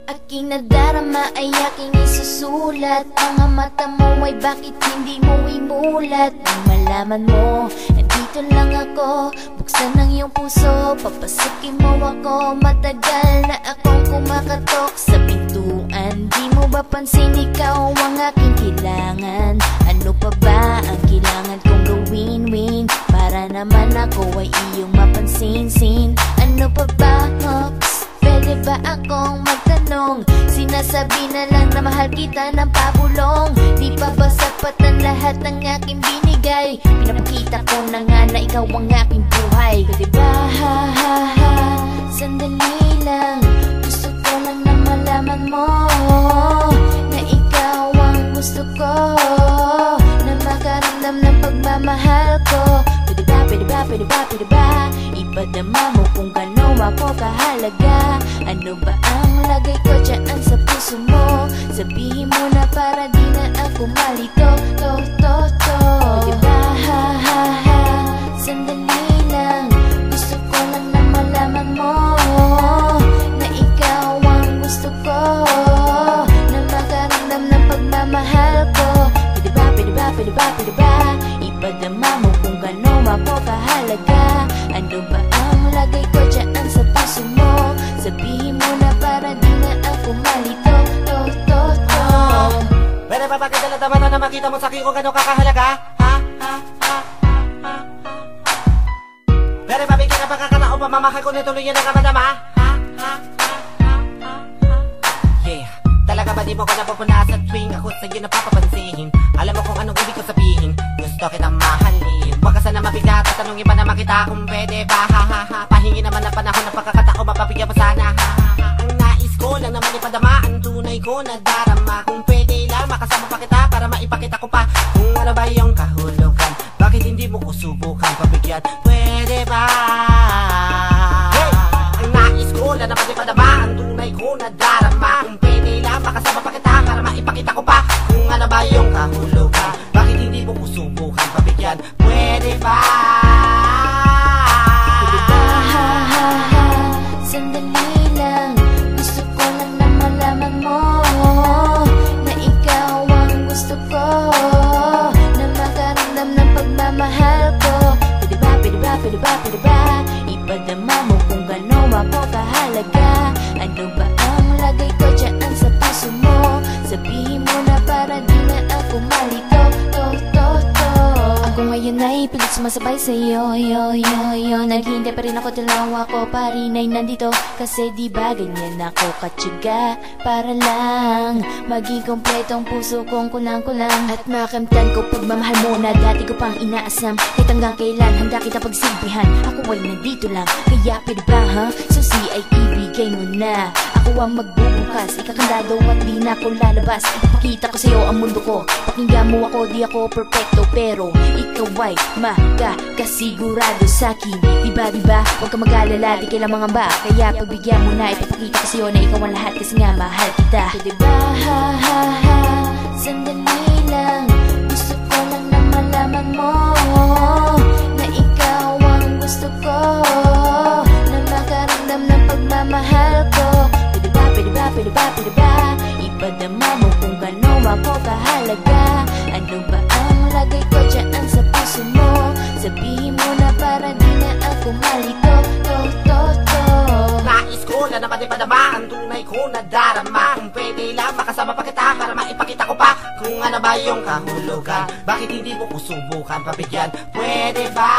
Aking nadarama ay aking isusulat. Mga mata mo ay bakit hindi mo imulat? Nang malaman mo, andito lang ako. Buksan ang iyong puso, papasukin mo ako. Matagal na akong kumakatok sa pintuan. Di mo ba pansin ikaw ang aking kailangan? Ano pa ba ang kailangan kong gawin? Para naman ako ay iyong mapansin-sin. Ano pa ba? Pwede ba akong magtanong? Sinasabi na lang na mahal kita ng pabulong. Di pa ba sapat ang lahat ng aking binigay? Pinapakita ko na nga na ikaw ang aking buhay. Pwede ba sandali lang? Gusto ko lang na malaman mo na ikaw ang gusto ko, na makaramdam ng pagmamahal ko. Pwede ba ipadama mo kung gano'n ako kahalaga? Ano ba ang lagay ko dyan sa puso mo? Sabihin mo na para di na ako malito. Pwede ba sandali lang? Gusto ko lang na malaman mo na ikaw ang gusto ko, na makaramdam ng pagmamahal ko. Pwede ba ipadama mo kung gano'n ako kahalaga? Ano ba ang lagay ko dyan sa puso mo? Sabihin mo na para di na ako malito. Pwede ba pakita na na makita mo sa akin kung gano'n kakahalaga? Pwede ba bigyan ka pagkakanao pa mamahal ko nito luyan ang kamadama? Yeah, talaga ba di mo ko napupunasan tuwing ako sa'yo napapapansin? Alam mo kung anong ibig ko sabihin, gusto kitang mahalin. Huwag ka sana mabigat at tanongin pa naman kita kung pwede ba. Pahingi naman ang panahon ng pagkakataon, mapapigyan pa sana. Ang nais ko lang naman ipadama ang tunay ko na darama. Kung pwede lang makasama pa kita para maipakita ko pa kung ano ba yung kahulugan. Bakit hindi mo ko subukan pabigyan? Pwede ba? Hey! Ang nais ko lang naman ipadama ang tunay ko na darama. Kung pwede lang makasama pa kita para maipakita ko pa kung ano ba yung kahulugan. Bakit hindi mo ko subukan pabigyan? Pwede ba? Pwede ba sandali lang? Gusto ko lang na malaman mo na ikaw ang gusto ko, na makaramdam ng pagmamahal ko. Pwede ba ipadama mo kung gano'n ako kahalaga? Ano ba ang lagay ko dyan sa puso mo? Sabihin mo na para di na ako malito. Ako ngayon ay pilit sumasabay sa'yo, naghihintay pa rin ako, dalawa ko pa rin ay nandito. Kasi di ba ganyan ako katyaga para lang maging kompletong puso kong kulang-kulang. At makamtan ko pagmamahal mo na dati ko pang inaasam. Kahit hanggang kailan handa kita pagsilbihan, ako ay nandito lang. Kaya pwede ba susi ay ibigay mo na. Ako ang magbubukas, ikakandado at di na ako lalabas. Ipakita ko sa'yo ang mundo ko. Pakinggan mo ako, di ako perfecto, pero ikaw ay makakasigurado sa'kin. Diba? Huwag ka mag-alala, di kailang mga ba. Kaya pagbigyan mo na, ipapakita ko sa'yo na ikaw ang lahat, kasi nga mahal kita. Pwede ba sandali lang? Gusto ko lang na malaman mo na ikaw ang gusto ko, na makaramdam ng pagmamahal ko. Pwede ba ipadama mo kung gano'n ako kahalaga? Ano ba ang lagay ko dyan sa puso mo? Sabihin mo na para di na ako malito. Nais ko na naman ipadama ang tunay ko na darama. Kung pwede lang makasama pa kita para maipakita ko pa kung ano ba yung kahulugan. Bakit hindi mo ko subukan pabigyan? Pwede ba?